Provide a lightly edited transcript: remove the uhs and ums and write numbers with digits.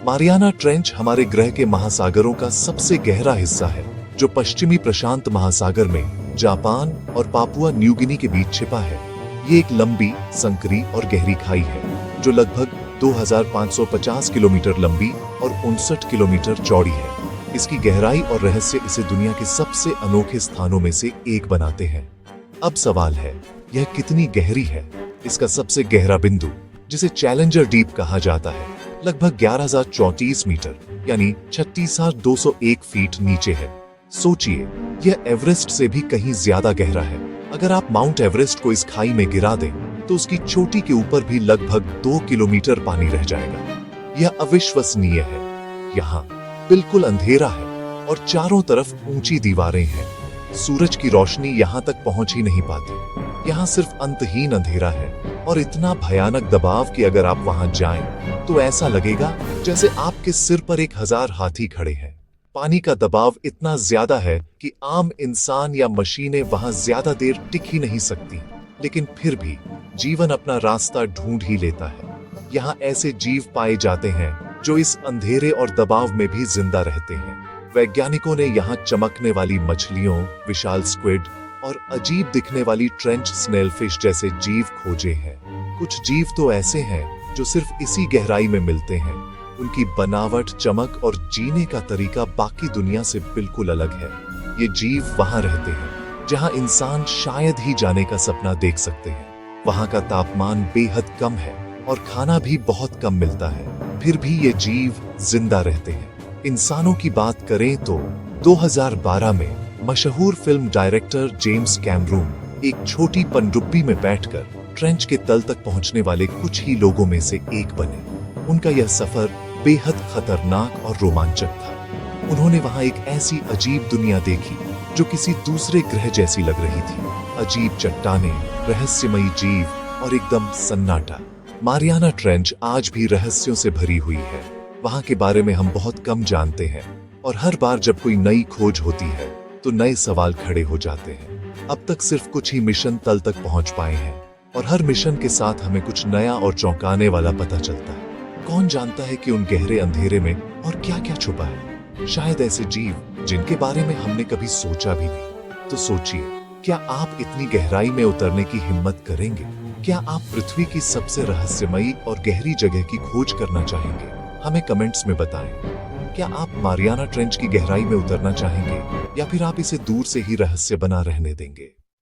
Mariana trench हमारे ग्रह के महासागरों का सबसे गहरा हिस्सा है, जो पश्चिमी प्रशांत महासागर में जापान और पापुआ न्यू गिनी के बीच छिपा है। ये एक लंबी, संकरी और गहरी खाई है, जो लगभग 2550 किलोमीटर लंबी और 59 किलोमीटर चौड़ी है। इसकी गहराई और रहस्य इसे दुनिया के सबसे अनोखे स्थानों में से एक बनाते हैं। अब सवाल है, यह कितनी गहरी है? इसका सबसे गहरा बिंदु, जिसे चैलेंजर डीप कहा जाता है, लगभग 11,034 मीटर यानी 36,201 फीट नीचे है। सोचिए, यह एवरेस्ट से भी कहीं ज्यादा गहरा है। अगर आप माउंट एवरेस्ट को इस खाई में गिरा दें, तो उसकी चोटी के ऊपर भी लगभग 2 किलोमीटर पानी रह जाएगा। यह अविश्वसनीय है। यहाँ बिल्कुल अंधेरा है और चारों तरफ ऊंची दीवारें हैं। सूरज की रोशनी यहाँ तक पहुंच ही नहीं पाती। यहाँ सिर्फ अंतहीन अंधेरा है और इतना भयानक दबाव कि अगर आप वहां जाएं, तो ऐसा लगेगा जैसे आपके सिर पर 1000 हाथी खड़े हैं। पानी का दबाव इतना ज्यादा है कि आम इंसान या मशीनें वहां ज्यादा देर टिक ही नहीं सकती। लेकिन फिर भी जीवन अपना रास्ता ढूंढ ही लेता है। यहाँ ऐसे जीव पाए जाते हैं जो इस अंधेरे और दबाव में भी जिंदा रहते हैं। वैज्ञानिकों ने यहाँ चमकने वाली मछलियों, विशाल स्क्विड और अजीब दिखने वाली ट्रेंच स्नेलफिश जैसे जीव खोजे हैं। कुछ जीव तो ऐसे हैं जो सिर्फ इसी गहराई में मिलते हैं। उनकी बनावट, चमक और जीने का तरीका बाकी दुनिया से बिल्कुल अलग है। ये जीव वहां रहते हैं जहां इंसान शायद ही जाने का सपना देख सकते हैं। वहां का तापमान बेहद कम है और खाना भी बहुत कम मिलता है। फिर भी ये जीव जिंदा रहते हैं। इंसानों की बात करें तो 2012 में मशहूर फिल्म डायरेक्टर जेम्स कैमरून एक छोटी पनडुब्बी में बैठकर ट्रेंच के तल तक पहुंचने वाले कुछ ही लोगों में से एक बने। उनका यह सफर बेहद खतरनाक और रोमांचक था। उन्होंने वहां एक ऐसी अजीब दुनिया देखी जो किसी दूसरे ग्रह जैसी लग रही थी। अजीब चट्टानें, रहस्यमयी जीव और एकदम सन्नाटा। मारियाना ट्रेंच आज भी रहस्यों से भरी हुई है। वहां के बारे में हम बहुत कम जानते हैं और हर बार जब कोई नई खोज होती है तो नए सवाल खड़े हो जाते हैं। अब तक सिर्फ कुछ ही मिशन तल तक पहुंच पाए हैं और हर मिशन के साथ हमें कुछ नया और चौंकाने वाला पता चलता है। कौन जानता है कि उन गहरे अंधेरे में और क्या क्या छुपा है? शायद ऐसे जीव जिनके बारे में हमने कभी सोचा भी नहीं। तो सोचिए, क्या आप इतनी गहराई में उतरने की हिम्मत करेंगे? क्या आप पृथ्वी की सबसे रहस्यमयी और गहरी जगह की खोज करना चाहेंगे? हमें कमेंट्स में बताएं। क्या आप मारियाना ट्रेंच की गहराई में उतरना चाहेंगे या फिर आप इसे दूर से ही रहस्य बना रहने देंगे?